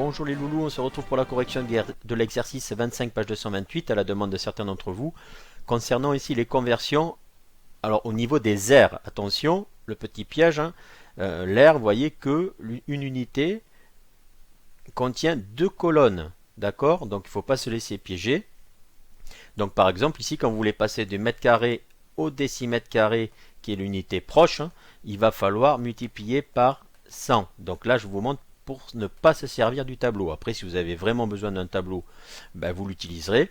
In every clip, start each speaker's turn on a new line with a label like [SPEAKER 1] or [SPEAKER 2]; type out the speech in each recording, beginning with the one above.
[SPEAKER 1] Bonjour les loulous, on se retrouve pour la correction de l'exercice 25 page 228 à la demande de certains d'entre vous. Concernant ici les conversions, alors au niveau des aires, attention, le petit piège, l'air, vous voyez que une unité contient deux colonnes, d'accord? Donc il ne faut pas se laisser piéger. Donc par exemple ici quand vous voulez passer du mètre carré au décimètre carré qui est l'unité proche, il va falloir multiplier par 100. Donc là je vous montre pour ne pas se servir du tableau. Après, si vous avez vraiment besoin d'un tableau, ben, vous l'utiliserez.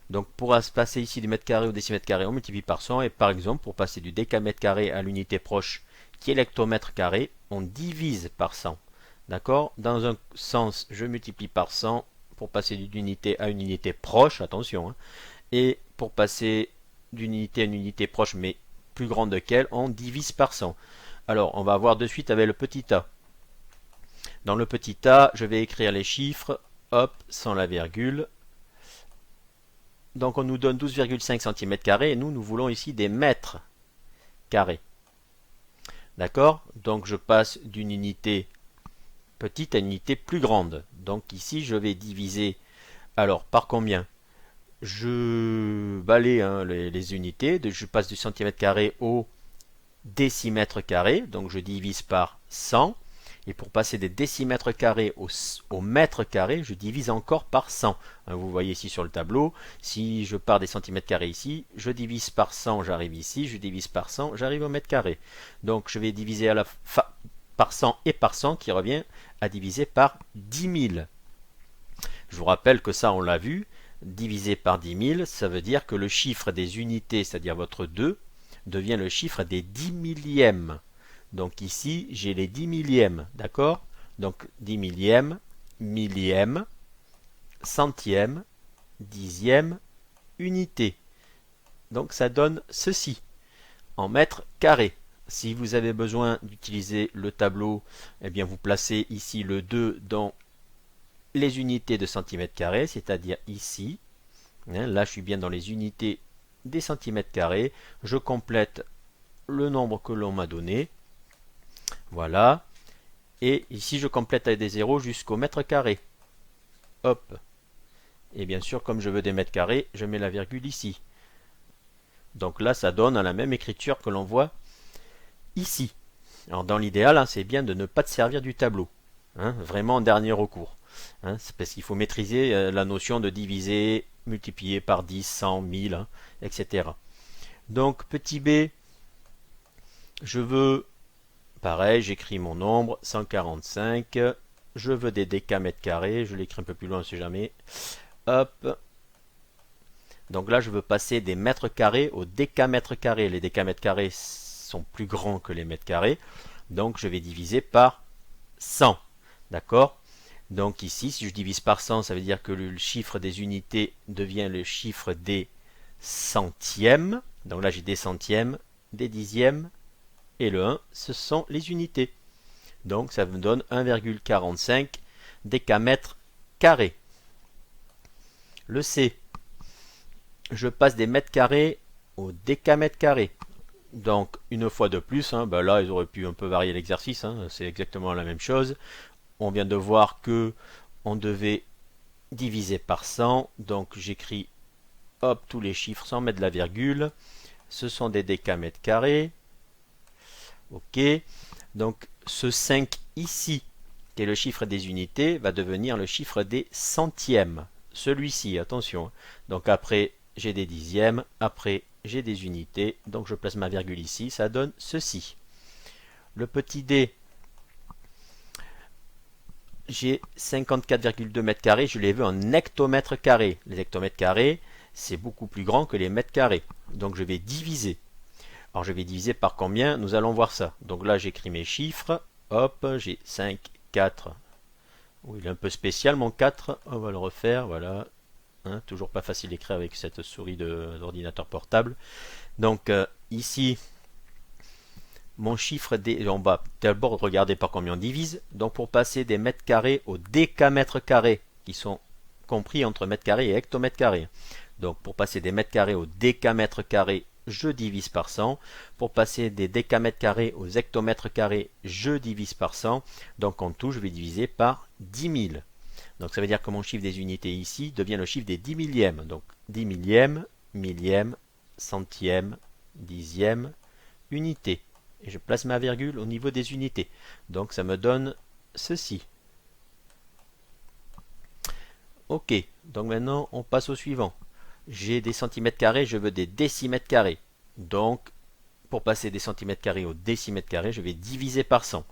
[SPEAKER 1] Donc, pour passer ici du mètre carré au décimètre carré, on multiplie par 100. Et par exemple, pour passer du décamètre carré à l'unité proche, qui est l'hectomètre carré, on divise par 100. D'accord? Dans un sens, je multiplie par 100 pour passer d'une unité à une unité proche, attention. Et pour passer d'une unité à une unité proche, mais plus grande qu'elle, on divise par 100. Alors, on va voir de suite avec le petit a. Dans le petit a, je vais écrire les chiffres, hop, sans la virgule. Donc on nous donne 12,5 cm² et nous voulons ici des mètres carrés. D'accord? Donc je passe d'une unité petite à une unité plus grande. Donc ici je vais diviser, alors par combien? Je balaye les unités, je passe du centimètre carré au décimètre carré, donc je divise par 100. Et pour passer des décimètres carrés au mètre carré, je divise encore par 100. Vous voyez ici sur le tableau, si je pars des centimètres carrés ici, je divise par 100, j'arrive ici, je divise par 100, j'arrive au mètre carré. Donc je vais diviser à la par 100 et par 100 qui revient à diviser par 10 000. Je vous rappelle que ça on l'a vu, divisé par 10 000, ça veut dire que le chiffre des unités, c'est-à-dire votre 2, devient le chiffre des 10 millièmes. Donc ici, j'ai les 10 millièmes, d'accord? Donc 10 millièmes, millième, centième, dixième, unité. Donc ça donne ceci, en mètres carrés. Si vous avez besoin d'utiliser le tableau, eh bien vous placez ici le 2 dans les unités de centimètres carrés, c'est-à-dire ici. Là, je suis bien dans les unités des centimètres carrés. Je complète le nombre que l'on m'a donné. Voilà. Et ici, je complète avec des zéros jusqu'au mètre carré. Hop. Et bien sûr, comme je veux des mètres carrés, je mets la virgule ici. Donc là, ça donne la même écriture que l'on voit ici. Alors dans l'idéal, c'est bien de ne pas te servir du tableau. Vraiment en dernier recours. C'est parce qu'il faut maîtriser la notion de diviser, multiplier par 10, 100, 1000, etc. Donc petit b, je veux... Pareil, j'écris mon nombre, 145. Je veux des décamètres carrés. Je l'écris un peu plus loin, on ne sait jamais. Hop. Donc là, je veux passer des mètres carrés au décamètre carré. Les décamètres carrés sont plus grands que les mètres carrés. Donc je vais diviser par 100. D'accord? Donc ici, si je divise par 100, ça veut dire que le chiffre des unités devient le chiffre des centièmes. Donc là, j'ai des centièmes, des dixièmes. Et le 1, ce sont les unités. Donc ça me donne 1,45 décamètres carrés. Le C, je passe des mètres carrés au décamètre carré. Donc une fois de plus, là ils auraient pu un peu varier l'exercice, c'est exactement la même chose. On vient de voir que on devait diviser par 100, donc j'écris hop tous les chiffres sans mettre la virgule. Ce sont des décamètres carrés. Ok, donc ce 5 ici, qui est le chiffre des unités, va devenir le chiffre des centièmes. Celui-ci, attention. Donc après, j'ai des dixièmes, après, j'ai des unités, donc je place ma virgule ici, ça donne ceci. Le petit d, j'ai 54,2 mètres carrés, je les veux en hectomètres carrés. Les hectomètres carrés, c'est beaucoup plus grand que les mètres carrés. Donc je vais diviser. Alors je vais diviser par combien? Nous allons voir ça. Donc là j'écris mes chiffres. Hop, j'ai 5, 4. Oui, il est un peu spécial mon 4. On va le refaire, voilà. Toujours pas facile d'écrire avec cette souris d'ordinateur portable. Donc ici, mon chiffre on va d'abord regarder par combien on divise. Donc pour passer des mètres carrés au décamètre carré, qui sont compris entre mètres carrés et hectomètres carrés. Donc pour passer des mètres carrés au décamètre carré, je divise par 100. Pour passer des décamètres carrés aux hectomètres carrés, je divise par 100. Donc en tout, je vais diviser par 10 000. Donc ça veut dire que mon chiffre des unités ici devient le chiffre des 10 millièmes. Donc 10 millièmes, millième, centième, dixième, unité. Et je place ma virgule au niveau des unités. Donc ça me donne ceci. Ok, donc maintenant on passe au suivant. J'ai des centimètres carrés, je veux des décimètres carrés. Donc pour passer des centimètres carrés aux décimètres carrés, je vais diviser par 100.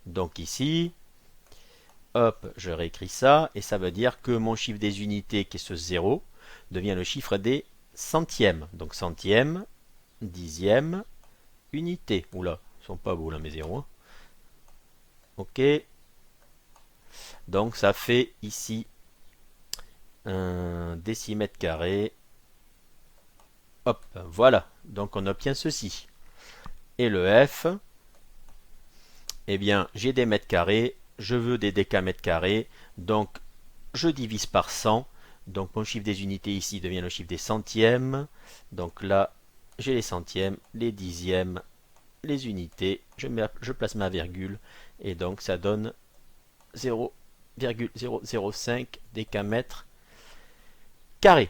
[SPEAKER 1] Donc ici, hop, je réécris ça, et ça veut dire que mon chiffre des unités, qui est ce 0, devient le chiffre des centièmes. Donc centième, dixième, unité. Oula, ils sont pas beaux là mes zéros. Ok. Donc ça fait ici un décimètre carré. Hop, voilà. Donc on obtient ceci. Et le F, eh bien j'ai des mètres carrés, je veux des décamètres carrés, donc je divise par 100. Donc mon chiffre des unités ici devient le chiffre des centièmes. Donc là, j'ai les centièmes, les dixièmes, les unités. Je place ma virgule et donc ça donne 0,005 décamètres carrés.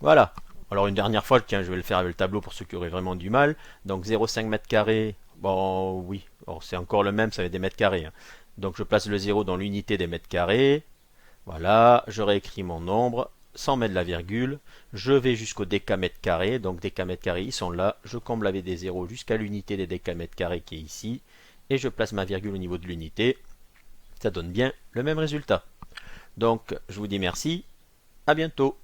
[SPEAKER 1] Voilà. Alors une dernière fois, tiens, je vais le faire avec le tableau pour ceux qui auraient vraiment du mal. Donc 0,5 mètres carrés, bon oui, c'est encore le même, ça fait des mètres carrés. Hein. Donc je place le 0 dans l'unité des mètres carrés. Voilà, je réécris mon nombre sans mettre la virgule. Je vais jusqu'au décamètre carré. Donc décamètres carrés, ils sont là. Je comble avec des zéros jusqu'à l'unité des décamètres carrés qui est ici. Et je place ma virgule au niveau de l'unité. Ça donne bien le même résultat. Donc je vous dis merci. À bientôt.